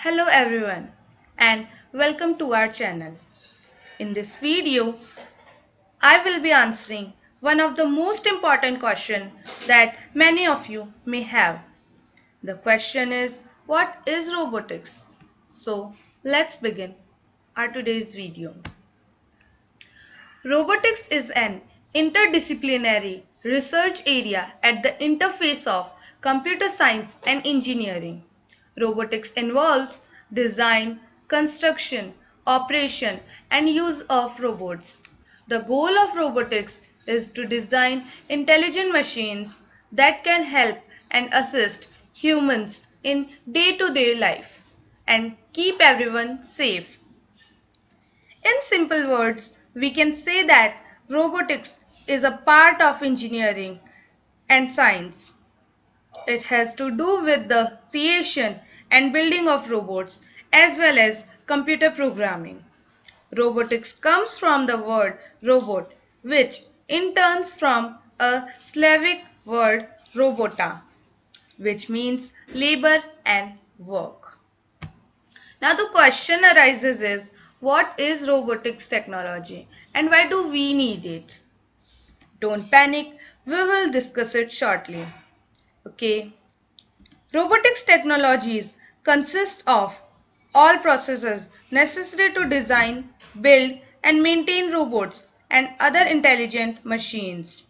Hello everyone and welcome to our channel. In this video, I will be answering one of the most important questions that many of you may have. The question is, what is robotics? So let's begin our today's video. Robotics is an interdisciplinary research area at the interface of computer science and engineering. Robotics involves design, construction, operation, and use of robots. The goal of robotics is to design intelligent machines that can help and assist humans in day to day life and keep everyone safe. In simple words, we can say that robotics is a part of engineering and science. It has to do with the creation and building of robots as well as computer programming. Robotics comes from the word robot, which in turns from a Slavic word robota, which means labor and work. Now the question arises is, what is robotics technology and why do we need it? Don't panic, we will discuss it shortly. Okay. Robotics technologies consist of all processes necessary to design, build and maintain robots and other intelligent machines.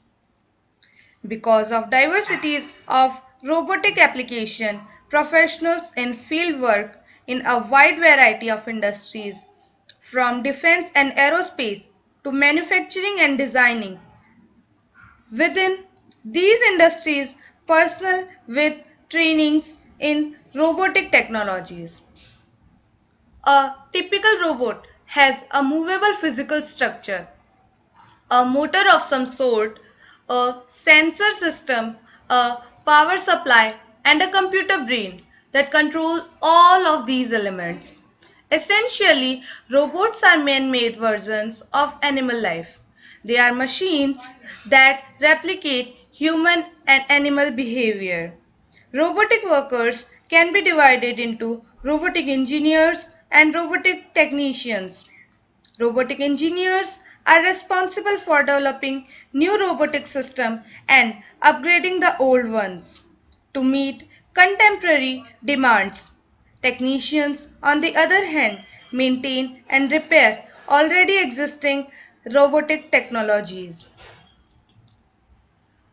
Because of diversities of robotic application, professionals in field work in a wide variety of industries, from defense and aerospace to manufacturing and designing. Within these industries, personnel with trainings in robotic technologies. A typical robot has a movable physical structure, a motor of some sort, a sensor system, a power supply, and a computer brain that control all of these elements. Essentially, robots are man-made versions of animal life. They are machines that replicate human and animal behavior. Robotic workers can be divided into robotic engineers and robotic technicians. Robotic engineers are responsible for developing new robotic systems and upgrading the old ones to meet contemporary demands. Technicians, on the other hand, maintain and repair already existing robotic technologies.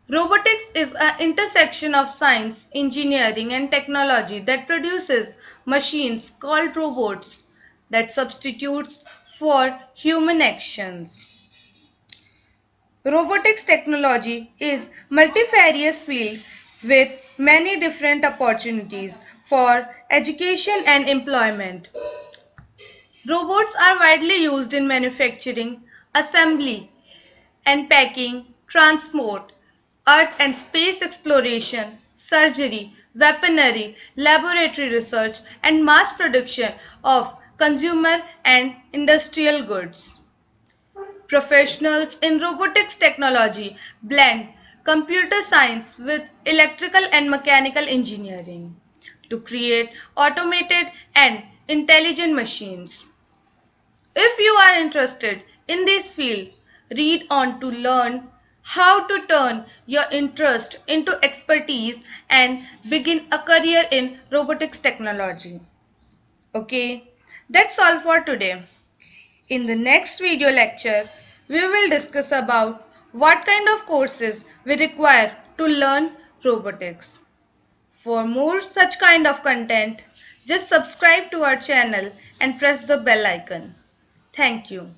Robotics is an intersection of science, engineering, and technology that produces machines called robots that substitutes for human actions. Robotics technology is multifarious field with many different opportunities for education and employment. Robots are widely used in manufacturing, assembly, and packing, transport, earth and space exploration, surgery, weaponry, laboratory research, and mass production of consumer and industrial goods. Professionals in robotics technology blend computer science with electrical and mechanical engineering to create automated and intelligent machines. If you are interested in this field, read on to learn how to turn your interest into expertise and begin a career in robotics technology. Okay, that's all for today. In the next video lecture, we will discuss about what kind of courses we require to learn robotics. For more such kind of content, just subscribe to our channel and press the bell icon. Thank you.